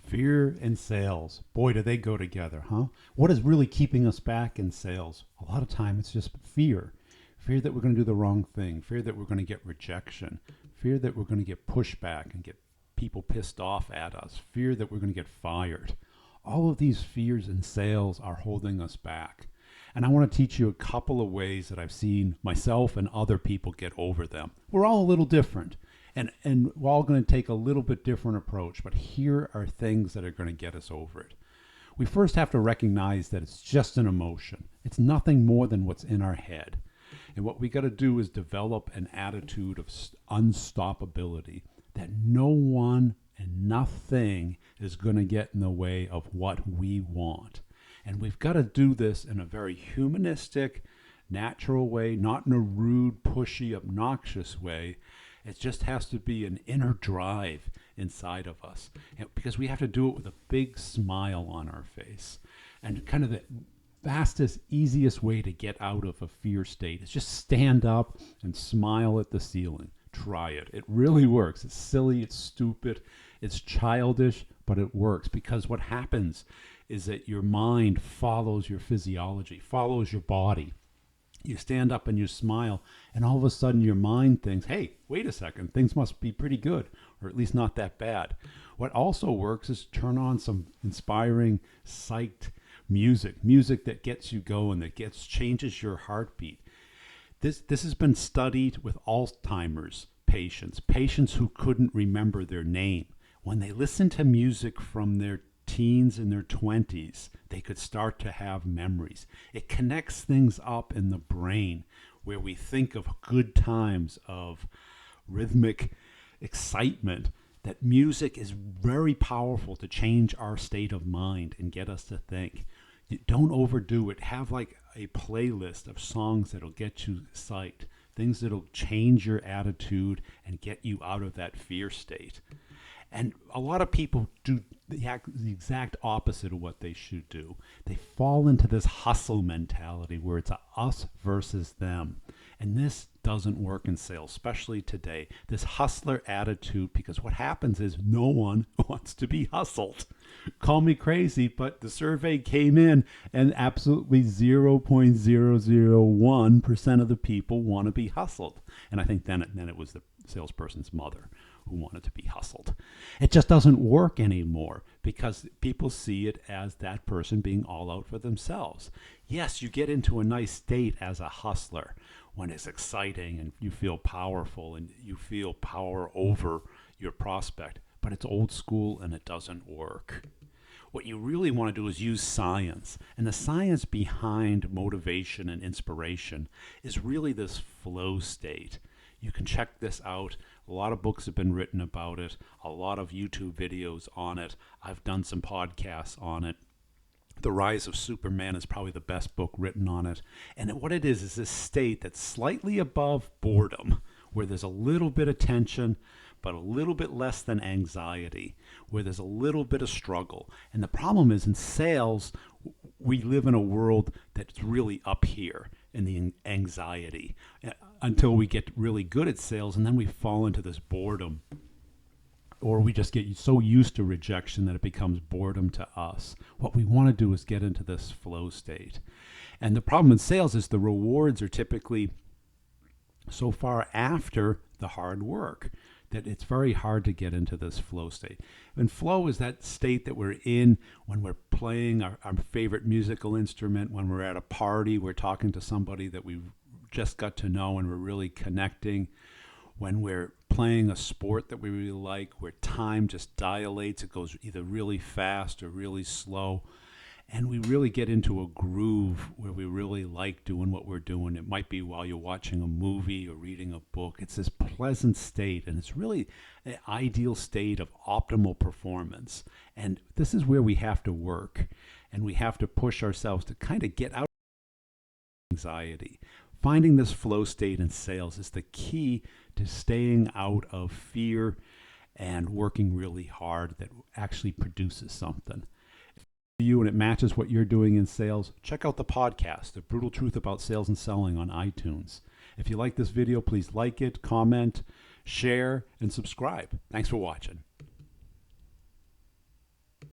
Fear and sales. Boy, do they go together, huh? What is really keeping us back in sales? A lot of time it's just fear. Fear that we're going to do the wrong thing. Fear that we're going to get rejection. Fear that we're going to get pushback and get people pissed off at us. Fear that we're going to get fired. All of these fears in sales are holding us back. And I want to teach you a couple of ways that I've seen myself and other people get over them. We're all a little different. And we're all going to take a little bit different approach, but here are things that are going to get us over it. We first have to recognize that it's just an emotion. It's nothing more than what's in our head. And what we got to do is develop an attitude of unstoppability, that no one and nothing is going to get in the way of what we want. And we've got to do this in a very humanistic, natural way, not in a rude, pushy, obnoxious way. It just has to be an inner drive inside of us, because we have to do it with a big smile on our face. And kind of the fastest, easiest way to get out of a fear state is just stand up and smile at the ceiling. Try it. It really works. It's silly, it's stupid, it's childish, but it works, because what happens is that your mind follows your physiology, follows your body. You stand up and you smile, and all of a sudden your mind thinks, hey, wait a second, things must be pretty good, or at least not that bad. What also works is turn on some inspiring, psyched music that gets you going, that changes your heartbeat. This has been studied with Alzheimer's patients who couldn't remember their name. When they listened to music from their teens and their 20s, they could start to have memories. It connects things up in the brain where we think of good times, of rhythmic excitement, that music is very powerful to change our state of mind and get us to think. Don't overdo it. Have like a playlist of songs that'll get you psyched, things that'll change your attitude and get you out of that fear state. And a lot of people do the exact opposite of what they should do. They fall into this hustle mentality where it's a us versus them. And this doesn't work in sales, especially today. This hustler attitude, because what happens is no one wants to be hustled. Call me crazy, but the survey came in and absolutely 0.001% of the people want to be hustled. And I think then it was the salesperson's mother who wanted to be hustled. It just doesn't work anymore because people see it as that person being all out for themselves. Yes, you get into a nice state as a hustler when it's exciting and you feel powerful and you feel power over your prospect, but it's old school and it doesn't work. What you really want to do is use science, and the science behind motivation and inspiration is really this flow state. You can check this out. A lot of books have been written about it, a lot of YouTube videos on it. I've done some podcasts on it. The Rise of Superman is probably the best book written on it. And what it is this state that's slightly above boredom, where there's a little bit of tension, but a little bit less than anxiety, where there's a little bit of struggle. And the problem is in sales, we live in a world that's really up here in the anxiety until we get really good at sales, and then we fall into this boredom, or we just get so used to rejection that it becomes boredom to us. What we want to do is get into this flow state. And the problem in sales is the rewards are typically so far after the hard work that it's very hard to get into this flow state. And flow is that state that we're in when we're playing our favorite musical instrument, when we're at a party, we're talking to somebody that we just got to know and we're really connecting, when we're playing a sport that we really like, where time just dilates, it goes either really fast or really slow, and we really get into a groove where we really like doing what we're doing. It might be while you're watching a movie or reading a book. It's this pleasant state, and it's really an ideal state of optimal performance. And this is where we have to work, and we have to push ourselves to kind of get out of anxiety. Finding this flow state in sales is the key to staying out of fear and working really hard that actually produces something. You and it matches what you're doing in sales, check out the podcast, The Brutal Truth About Sales and Selling, on iTunes. If you like this video, please like it, comment, share, and subscribe. Thanks for watching.